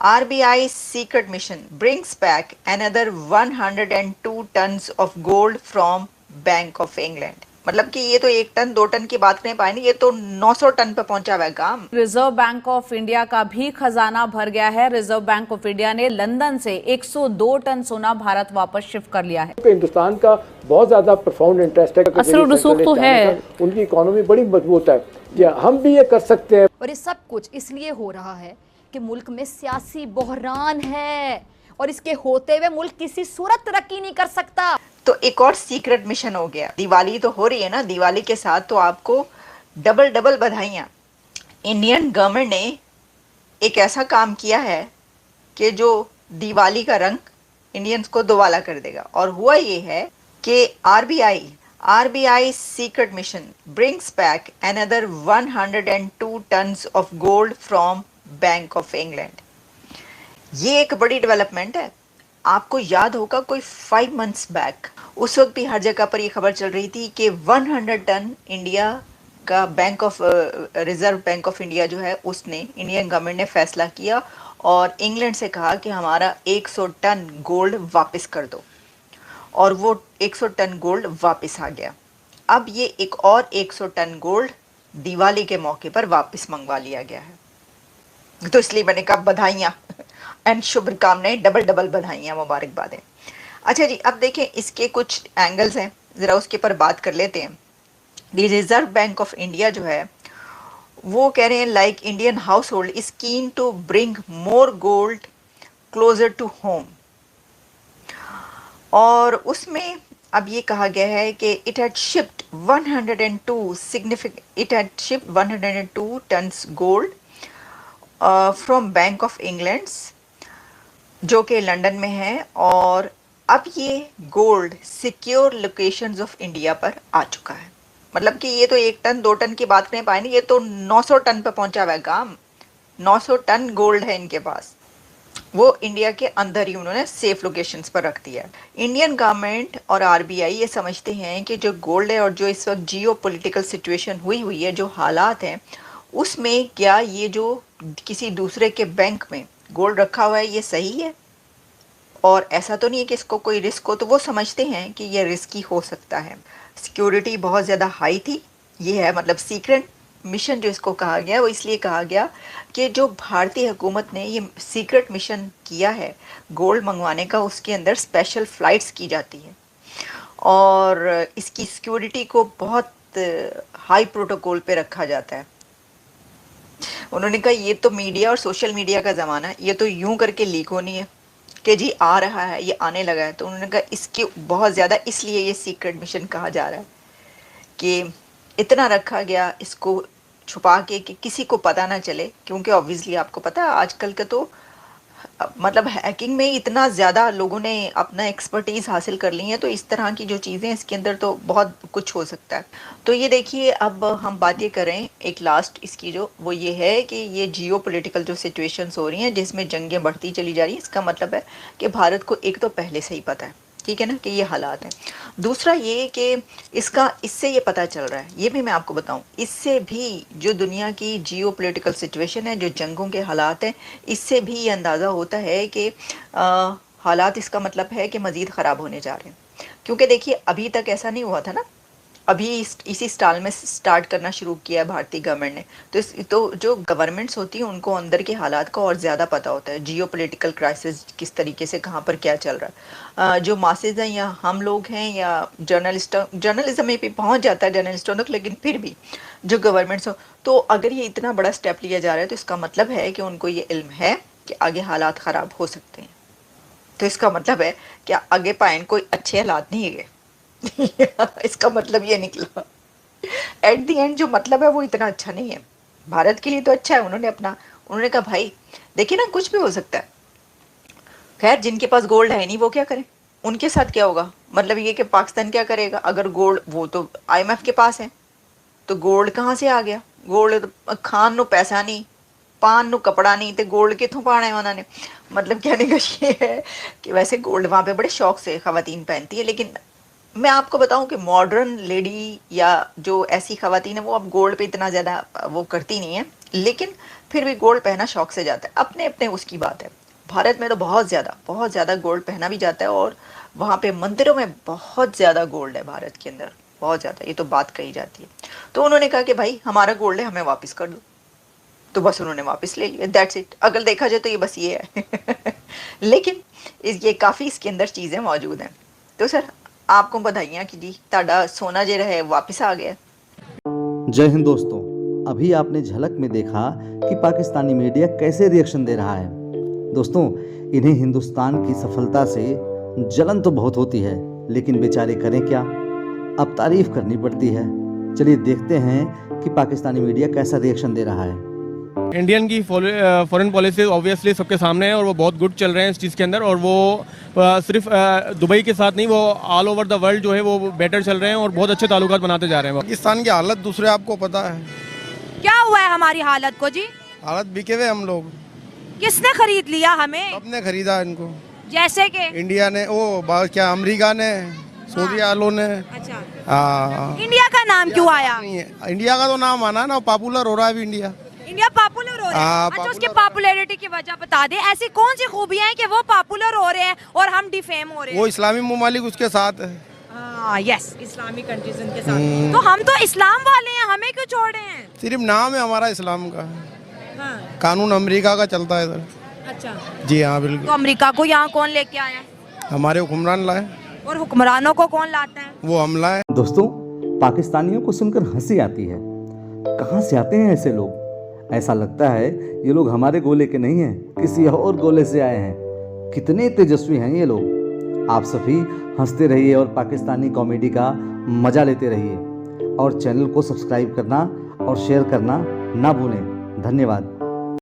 RBI's secret mission brings back another 102 tons of gold from Bank of England. मतलब कि ये तो 1 ton 2 ton की बात नहीं पाएंगे, ये तो 900 टन पे पहुंचा हुआ है काम। रिजर्व बैंक ऑफ इंडिया का भी खजाना भर गया है। रिजर्व बैंक ऑफ इंडिया ने लंदन से 102 टन सोना भारत वापस शिफ्ट कर लिया है। हिंदुस्तान का बहुत ज्यादा प्रोफाउंड इंटरेस्ट है, असर रसूख तो है, उनकी इकोनॉमी बड़ी मजबूत है, क्या हम भी ये कर सकते हैं। और ये सब कुछ इसलिए हो रहा है कि मुल्क में सियासी बहरान है और इसके होते हुए मुल्क किसी सूरत तरक्की नहीं कर सकता। तो एक और सीक्रेट मिशन हो गया। दिवाली तो हो रही है ना, दिवाली के साथ तो आपको डबल डबल बधाइयाँ। इंडियन गवर्नमेंट ने एक ऐसा काम किया है कि जो दिवाली का रंग इंडियंस को दोबाला कर देगा। और हुआ ये है कि RBI secret mission brings back another 102 tons of gold from Bank of England. ये एक बड़ी डेवलपमेंट है। आपको याद होगा कोई 5 मंथ्स बैक उस वक्त भी हर जगह पर ये खबर चल रही थी कि 100 टन इंडिया का रिजर्व बैंक ऑफ इंडिया जो है उसने, इंडियन गवर्नमेंट ने फैसला किया और इंग्लैंड से कहा कि हमारा 100 टन गोल्ड वापस कर दो। और वो 100 टन गोल्ड वापस आ गया। अब ये एक और 100 टन गोल्ड दिवाली के मौके पर वापस मंगवा लिया गया है। तो इसलिए मैंने कहा बधाइयाँ एंड शुभकामनाएं, डबल डबल बधाइयाँ, मुबारकबाद है। अच्छा जी, अब देखें इसके कुछ एंगल्स हैं, ज़रा उसके पर बात कर लेते हैं। The Reserve Bank of India जो है वो कह रहे हैं like Indian household is keen to bring more gold closer to home. और उसमें अब ये कहा गया है कि it had shipped 102 tons gold from Bank of England जो कि लंदन में है। और अब ये gold secure locations of India पर आ चुका है। मतलब कि ये तो 1 टन 2 टन की बात नहीं पाएंगे, ये तो 900 टन पे पहुंचा हुआ है काम। 900 टन गोल्ड है इनके पास, वो इंडिया के अंदर ही उन्होंने सेफ लोकेशंस पर रख दिया है। इंडियन गवर्नमेंट और RBI ये समझते हैं कि जो गोल्ड है और जो इस वक्त जियो पॉलिटिकल सिचुएशन हुई है, जो हालात हैं उसमें क्या ये जो किसी दूसरे के बैंक में गोल्ड रखा हुआ है ये सही है, और ऐसा तो नहीं है कि इसको कोई रिस्क हो। तो वो समझते हैं कि ये रिस्की हो सकता है। सिक्योरिटी बहुत ज़्यादा हाई थी। ये है मतलब सीक्रेट मिशन जो इसको कहा गया, वो इसलिए कहा गया कि जो भारतीय हुकूमत ने ये सीक्रेट मिशन किया है गोल्ड मंगवाने का, उसके अंदर स्पेशल फ़्लाइट्स की जाती है और इसकी सिक्योरिटी को बहुत हाई प्रोटोकॉल पे रखा जाता है। उन्होंने कहा ये तो मीडिया और सोशल मीडिया का ज़माना है, ये तो यूं करके लीक होनी है कि जी आ रहा है, ये आने लगा है। तो उन्होंने कहा इसके बहुत ज़्यादा, इसलिए ये सीक्रेट मिशन कहा जा रहा है कि इतना रखा गया इसको छुपा के कि किसी को पता ना चले। क्योंकि ऑब्वियसली आपको पता है आजकल का तो मतलब हैकिंग में इतना ज़्यादा लोगों ने अपना एक्सपर्टीज़ हासिल कर ली है, तो इस तरह की जो चीज़ें इसके अंदर तो बहुत कुछ हो सकता है। तो ये देखिए, अब हम बात ये करें एक लास्ट इसकी जो वो ये है कि ये जियो पॉलिटिकल जो सिचुएशंस हो रही हैं जिसमें जंगें बढ़ती चली जा रही हैं, इसका मतलब है कि भारत को एक तो पहले से ही पता है, ठीक है ना, कि ये हालात हैं। दूसरा ये कि इससे ये पता चल रहा है, ये भी मैं आपको बताऊं, इससे भी जो दुनिया की जियो पॉलिटिकल सिचुएशन है, जो जंगों के हालात हैं, इससे भी ये अंदाज़ा होता है कि हालात, इसका मतलब है कि मज़ीद ख़राब होने जा रहे हैं। क्योंकि देखिए अभी तक ऐसा नहीं हुआ था ना, अभी इसी स्टाइल में स्टार्ट करना शुरू किया है भारतीय गवर्नमेंट ने। तो जो गवर्नमेंट्स होती हैं उनको अंदर के हालात का और ज़्यादा पता होता है, जियो पॉलिटिकल क्राइसिस किस तरीके से कहाँ पर क्या चल रहा है। जो मासेज हैं या हम लोग हैं या जर्नलिज्म में भी पहुँच जाता है जर्नलिस्टों तक, लेकिन फिर भी जो गवर्नमेंट्स हो, तो अगर ये इतना बड़ा स्टेप लिया जा रहा है तो इसका मतलब है कि उनको ये इल्म है कि आगे हालात ख़राब हो सकते हैं। तो इसका मतलब है कि आगे पाइन कोई अच्छे हालात नहीं है। इसका मतलब ये निकला एट द एंड, जो मतलब है वो इतना अच्छा नहीं है। भारत के लिए तो अच्छा है, उन्होंने कहा भाई देखिए ना, कुछ भी हो सकता है। खैर जिनके पास गोल्ड है नहीं वो क्या करें, उनके साथ क्या होगा, मतलब ये कि पाकिस्तान क्या करेगा अगर गोल्ड, वो तो IMF के पास है, तो गोल्ड कहाँ से आ गया। गोल्ड खान नु पैसा नहीं, पान नु कपड़ा नहीं, तो गोल्ड कितों पाना है उन्होंने। मतलब कहने का ये है कि वैसे गोल्ड वहाँ पे बड़े शौक से ख़वातीन पहनती है, लेकिन मैं आपको बताऊं कि मॉडर्न लेडी या जो ऐसी ख़वातीन है वो अब गोल्ड पे इतना ज़्यादा वो करती नहीं है, लेकिन फिर भी गोल्ड पहना शौक से जाता है, अपने अपने उसकी बात है। भारत में तो बहुत ज़्यादा गोल्ड पहना भी जाता है और वहाँ पे मंदिरों में बहुत ज़्यादा गोल्ड है भारत के अंदर, बहुत ज़्यादा, ये तो बात कही जाती है। तो उन्होंने कहा कि भाई हमारा गोल्ड है, हमें वापस कर दो, तो बस उन्होंने वापस ले लिया, दैट्स इट। अगर देखा जाए तो ये बस ये है लेकिन ये काफ़ी इसके अंदर चीज़ें मौजूद हैं। तो सर आपको बधाइयाँ कि जी ताड़ा सोना जो है वापस आ गया। जय हिंद दोस्तों, अभी आपने झलक में देखा कि पाकिस्तानी मीडिया कैसे रिएक्शन दे रहा है। दोस्तों, इन्हें हिंदुस्तान की सफलता से जलन तो बहुत होती है, लेकिन बेचारे करें क्या, अब तारीफ करनी पड़ती है। चलिए देखते हैं कि पाकिस्तानी मीडिया कैसा रिएक्शन दे रहा है। इंडियन की फॉरेन पॉलिसी ऑब्वियसली सबके सामने है और वो बहुत गुड चल रहे हैं इस चीज़ के अंदर, और वो सिर्फ दुबई के साथ नहीं, वो ऑल ओवर द वर्ल्ड जो है वो बेटर चल रहे हैं और बहुत अच्छे ताल्लुकात बनाते जा रहे हैं। पाकिस्तान की हालत दूसरे आपको पता है क्या हुआ है हमारी हालत को जी? हालत बिके हुए हम लोग। किसने खरीद लिया हमें? सबने खरीदा इनको, जैसे कि इंडिया ने, क्या अमेरिका ने, सऊदी वालों ने। अच्छा, हाँ, इंडिया का नाम क्यों आया? नहीं है, इंडिया का तो नाम आना ना, पॉपुलर हो रहा है अभी इंडिया। इंडिया पॉपुलर हो रहा है। हाँ, अच्छा, उसकी पॉपुलैरिटी की वजह बता दे, ऐसी कौन सी खूबियां हैं कि वो पॉपुलर हो रहे हैं और हम डिफेम हो रहे हैं? वो इस्लामी ममालिक उसके साथ है। यस, इस्लामिक कंट्रीज उनके साथ। तो हम तो इस्लाम वाले हैं, हमें क्यों छोड़ रहे हैं? सिर्फ नाम है हमारा इस्लाम का। हाँ। कानून अमेरिका का चलता है इधर। अच्छा, जी हाँ बिल्कुल। तो अमेरिका को यहाँ कौन लेके आया? हमारे हुक्मरान लाए। और हुक्मरानों को कौन लाता है? वो हम लाए। दोस्तों, पाकिस्तानियों को सुनकर हंसी आती है। कहाँ से आते हैं ऐसे लोग? ऐसा लगता है ये लोग हमारे गोले के नहीं हैं, किसी और गोले से आए हैं। कितने तेजस्वी हैं ये लोग। आप सभी हंसते रहिए और पाकिस्तानी कॉमेडी का मजा लेते रहिए, और चैनल को सब्सक्राइब करना और शेयर करना ना भूलें। धन्यवाद।